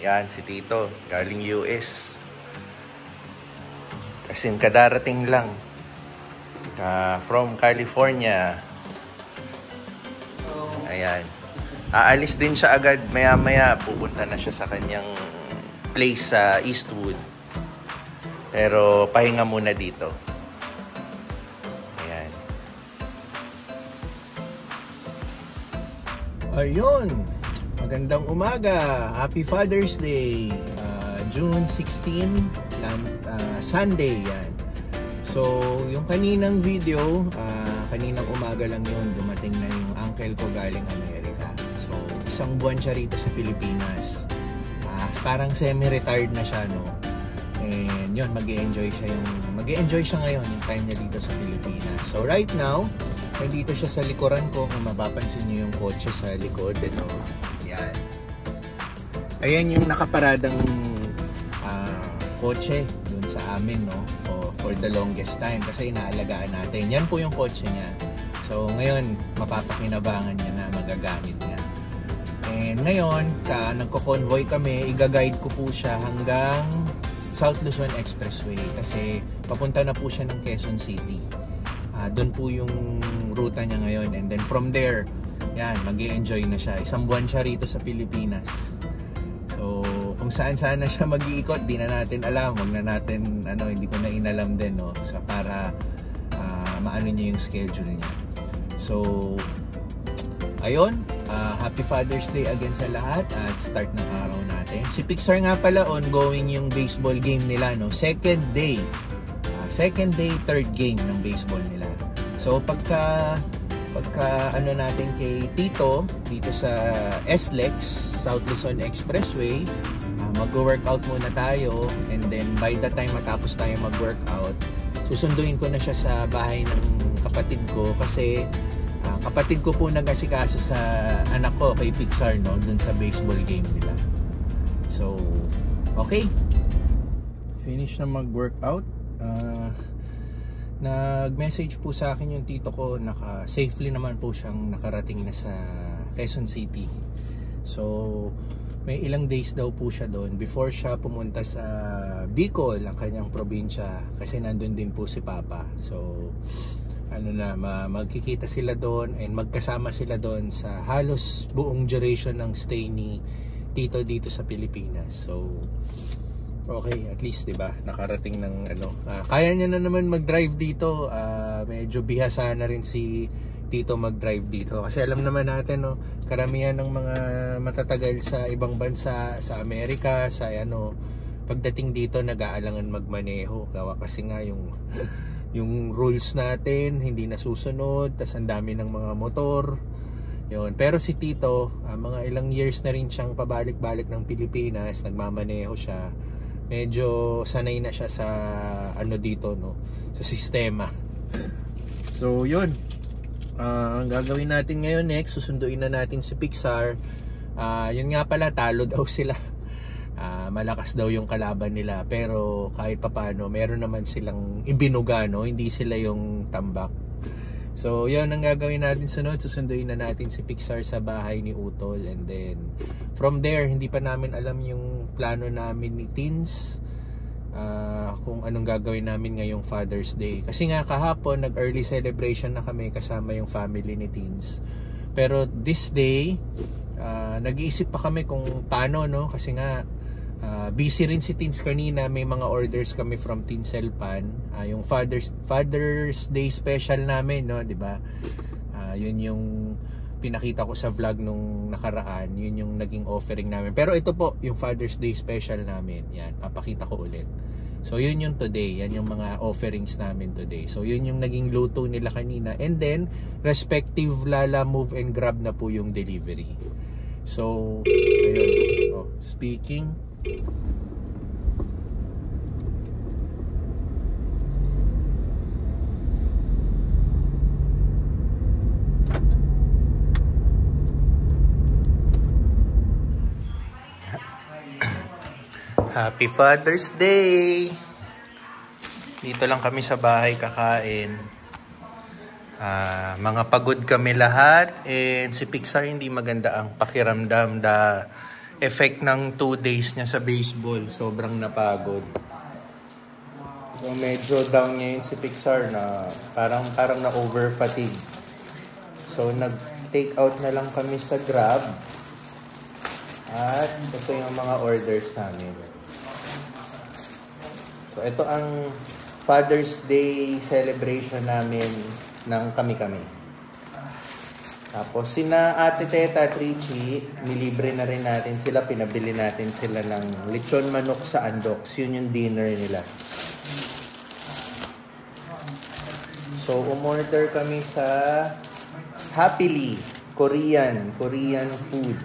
Yan, si Tito. Galing US. As in, kadarating lang. From California. Ayan. Aalis din siya agad. Maya-maya, pupunta na siya sa kanyang place sa Eastwood. Pero, pahinga muna dito. Ayan. Ayun. Magandang umaga. Happy Father's Day. June 16, Sunday yan. So, yung kaninang video, kaninang umaga lang yun, dumating na yung uncle ko galing Amerika. So, isang buwan siya rito sa Pilipinas. Parang semi-retired na siya, no? And yun, mag-e-enjoy siya ngayon, yung time niya dito sa Pilipinas. So, right now, nandito siya sa likuran ko. Kung mapapansin niyo yung kotse sa likod, ito. Yan. Ayan yung nakaparadang kotse dun sa amin, no? For the longest time kasi inaalagaan natin. Yan po yung kotse niya. So ngayon mapapakinabangan niya na magagamit niya. And ngayon nagko-convoy kami, iga-guide ko po siya hanggang South Luzon Expressway kasi papunta na po siya ng Quezon City. Doon po yung ruta niya ngayon, and then from there yan, mag-i-enjoy na siya. Isang buwan siya rito sa Pilipinas. So, kung saan-saan na siya mag-iikot, di na natin alam. Wag na natin, hindi ko na inalam din, no? So, para maano niya yung schedule niya. So, ayun. Happy Father's Day again sa lahat at start ng araw natin. Si Pixar nga pala, ongoing yung baseball game nila, no? Second day, third game ng baseball nila. So, pagka natin kay Tito dito sa SLEX, South Luzon Expressway, mag-workout muna tayo, and then by the time matapos tayo mag-workout, susunduin ko na siya sa bahay ng kapatid ko kasi kapatid ko po nag-asikaso sa anak ko kay Pixar, no, dun sa baseball game nila. So, okay. Finish na mag-workout. Nag-message po sa akin yung tito ko, safely naman po siyang nakarating na sa Quezon City. So, may ilang days daw po siya doon before siya pumunta sa Bicol, ang kanyang probinsya, kasi nandun din po si Papa. So, magkikita sila doon and magkasama sila doon sa halos buong duration ng stay ni Tito dito sa Pilipinas. So, okay, at least 'di ba, nakarating ng kaya niya na naman mag-drive dito. Medyo bihasa na rin si Tito mag-drive dito kasi alam naman natin, no, karamihan ng mga matatagal sa ibang bansa, sa Amerika, sa pagdating dito nag-aalangan magmaneho kasi nga yung rules natin hindi nasusunod, tas ang dami ng mga motor. Yun. Pero si Tito, mga ilang years na rin siyang pabalik-balik ng Pilipinas, nagmamaneho siya. Medyo sanay na siya sa dito, no, sa sistema. So yun, ang gagawin natin ngayon next, susunduin na natin si Pixar. Yun nga pala, talo daw sila. Malakas daw yung kalaban nila, pero kahit papano meron naman silang ibinuga, no, hindi sila yung tambak. So yun ang gagawin natin sunod, susunduin na natin si Pixar sa bahay ni Utol, and then from there, hindi pa namin alam yung plano namin ni Teens, kung anong gagawin namin ngayong Father's Day. Kasi nga kahapon, nag-early celebration na kami kasama yung family ni Teens. Pero this day, nag-iisip pa kami kung paano, no? Kasi nga, busy rin si Teens kanina. May mga orders kami from Teens Selpan. Yung Father's Day special namin, no? Diba? Yun yung pinakita ko sa vlog nung nakaraan, yun yung naging offering namin. Pero ito po yung Father's Day special namin. Yan, papakita ko ulit. So yun yung today, yan yung mga offerings namin today. So yun yung naging luto nila kanina, and then respective Lala Move and Grab na po yung delivery. So ayun, speaking, Happy Father's Day! Dito lang kami sa bahay kakain. Mga pagod kami lahat, and si Pixar hindi maganda ang pakiramdam effect ng 2 days niya sa baseball. Sobrang napagod. So medyo down ngayon si Pixar na parang na over fatigue. So nag-take out na lang kami sa Grab. At ito yung mga orders namin. So ito ang Father's Day celebration namin ng kami-kami. Tapos sina Ate Teta at Richie, nilibre na rin natin sila. Pinabili natin sila ng lechon manok sa Andox. Yun yung dinner nila. So umorder kami sa Happily Korean food.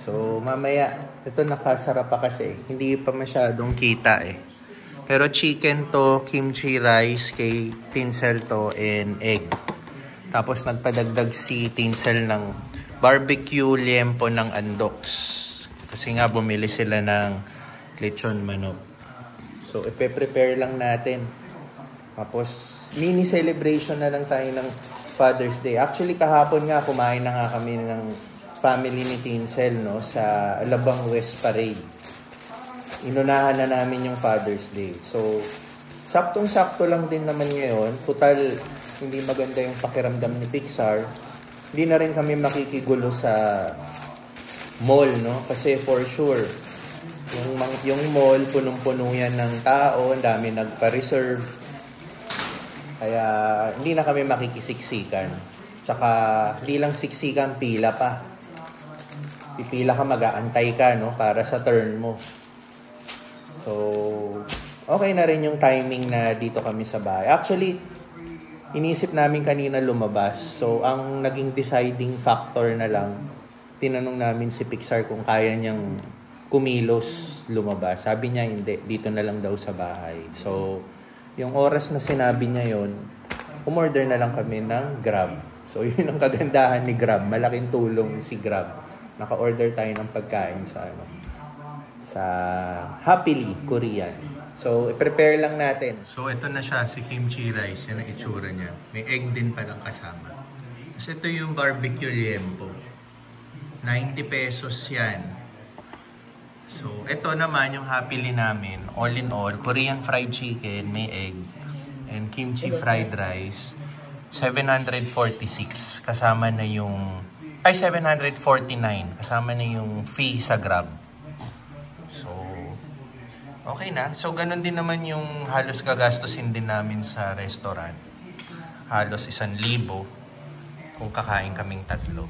So mamaya, ito nakasarap pa kasi. Hindi pa masyadong kita eh. Pero chicken to, kimchi rice, kay Tinsel to, and egg. Tapos nagpadagdag si Tinsel ng barbecue liempo ng Andox. Kasi nga bumili sila ng lechon manok. So ipe-prepare lang natin. Tapos mini celebration na lang tayo ng Father's Day. Actually kahapon nga kumain na nga kami ng family ni Tinsel, no, sa Alabang West Parade. Inunahan na namin yung Father's Day. So saktong-sakto lang din naman ngayon. Total hindi maganda yung pakiramdam ni Pixar. Hindi na rin kami makikigulo sa mall, no? Kasi for sure, yung mall, punong-puno yan ng tao, ang dami nagpa-reserve. Kaya hindi na kami makikisiksikan. Tsaka hindi lang siksikan, pila pa. Pipila ka, mag-aantay ka, no? Para sa turn mo. So, okay na rin yung timing na dito kami sa bahay. Actually, inisip namin kanina lumabas. So, ang naging deciding factor na lang, tinanong namin si Pixar kung kaya niyang kumilos lumabas. Sabi niya, hindi. Dito na lang daw sa bahay. So, yung oras na sinabi niya yon, umorder na lang kami ng Grab. So, yun ang kagandahan ni Grab. Malaking tulong si Grab. Naka-order tayo ng pagkain sa Happily Korean. So, i-prepare lang natin. So, ito na siya, si kimchi rice. Yan ang itsura niya. May egg din palang kasama. Kasi ito yung barbecue liempo. 90 pesos yan. So, ito naman yung Happily namin. All in all, Korean fried chicken, may egg, and kimchi fried rice. 746. Kasama na yung... Ay, 749. Kasama na yung fee sa Grab. So, okay na. So, ganun din naman yung halos gagastusin din namin sa restaurant. Halos 1,000 kung kakain kaming tatlo.